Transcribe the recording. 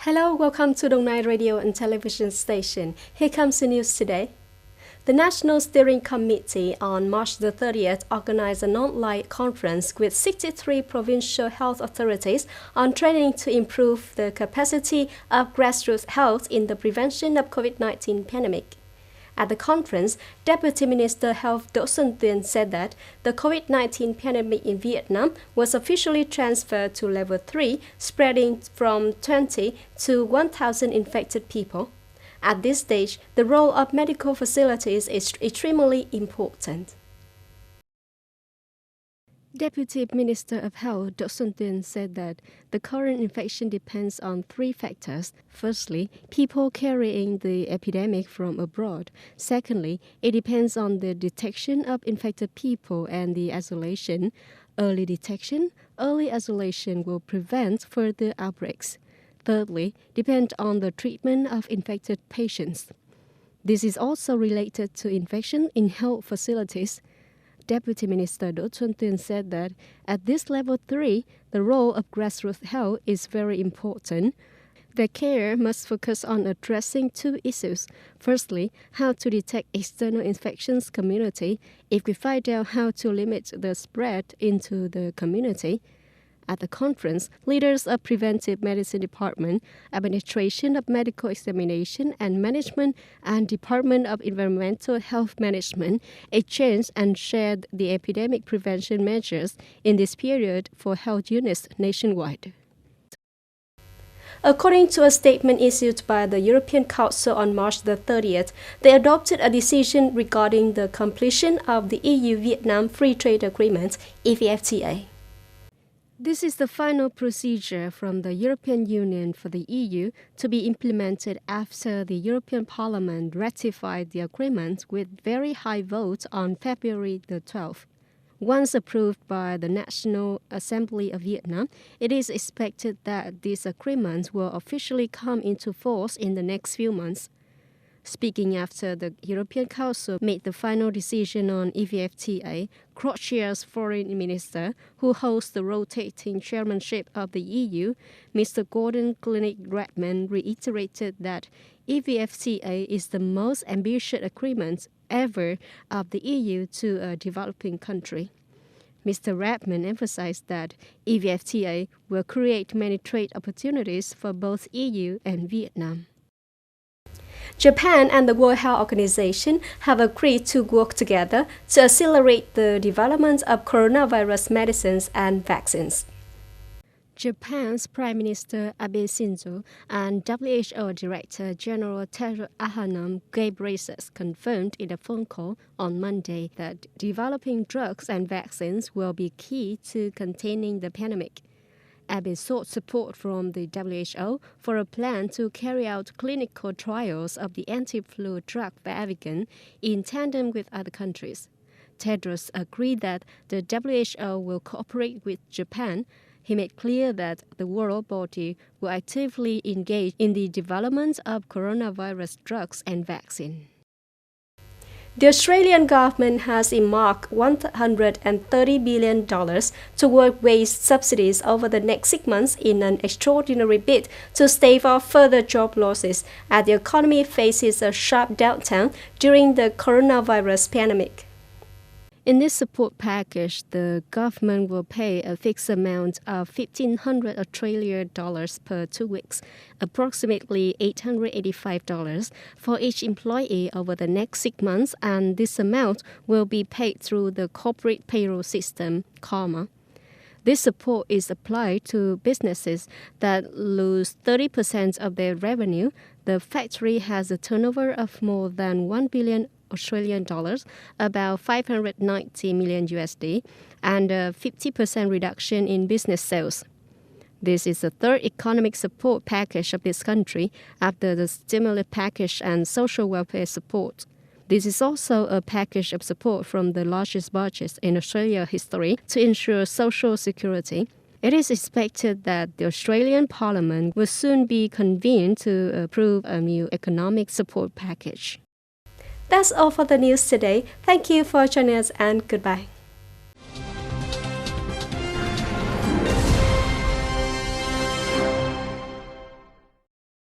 Hello, welcome to Dong Nai Radio and Television Station. Here comes the news today. The National Steering Committee on March the 30th organized an online conference with 63 provincial health authorities on training to improve the capacity of grassroots health in the prevention of COVID-19 pandemic. At the conference, Deputy Minister of Health Do Xuân Tuyên said that the COVID-19 pandemic in Vietnam was officially transferred to level 3, spreading from 20 to 1,000 infected people. At this stage, the role of medical facilities is extremely important. Deputy Minister of Health Do Xuân Tuyên said that the current infection depends on three factors. Firstly, people carrying the epidemic from abroad. Secondly, it depends on the detection of infected people and the isolation. Early detection, early isolation will prevent further outbreaks. Thirdly, depend on the treatment of infected patients. This is also related to infection in health facilities. Deputy Minister Do Xuân Tuyên said that at this level 3, the role of grassroots health is very important. The care must focus on addressing two issues. Firstly, how to detect external infections community if we find out how to limit the spread into the community. At the conference, leaders of Preventive Medicine Department, Administration of Medical Examination and Management, and Department of Environmental Health Management exchanged and shared the epidemic prevention measures in this period for health units nationwide. According to a statement issued by the European Council on March the 30th, they adopted a decision regarding the completion of the EU-Vietnam Free Trade Agreement, EVFTA. This is the final procedure from the European Union for the EU to be implemented after the European Parliament ratified the agreement with very high votes on February the 12th. Once approved by the National Assembly of Vietnam, it is expected that this agreement will officially come into force in the next few months. Speaking after the European Council made the final decision on EVFTA, Croatia's foreign minister, who holds the rotating chairmanship of the EU, Mr. Gordon Grlić-Radman, reiterated that EVFTA is the most ambitious agreement ever of the EU to a developing country. Mr. Radman emphasized that EVFTA will create many trade opportunities for both EU and Vietnam. Japan and the World Health Organization have agreed to work together to accelerate the development of coronavirus medicines and vaccines. Japan's Prime Minister Abe Shinzo and WHO Director General Tedros Adhanom Ghebreyesus confirmed in a phone call on Monday that developing drugs and vaccines will be key to containing the pandemic. Abe sought support from the WHO for a plan to carry out clinical trials of the anti-flu drug Vivigan in tandem with other countries. Tedros agreed that the WHO will cooperate with Japan. He made clear that the world body will actively engage in the development of coronavirus drugs and vaccine. The Australian government has earmarked $130 billion toward wage subsidies over the next 6 months in an extraordinary bid to stave off further job losses as the economy faces a sharp downturn during the coronavirus pandemic. In this support package, the government will pay a fixed amount of $1,500 Australian dollars per 2 weeks, approximately $885 for each employee over the next 6 months, and this amount will be paid through the corporate payroll system, CARMA. This support is applied to businesses that lose 30% of their revenue. The factory has a turnover of more than $1 billion Australian dollars, about 590 million USD, and a 50% reduction in business sales. This is the third economic support package of this country after the stimulus package and social welfare support. This is also a package of support from the largest budget in Australia's history to ensure social security. It is expected that the Australian Parliament will soon be convened to approve a new economic support package. That's all for the news today. Thank you for joining us and goodbye.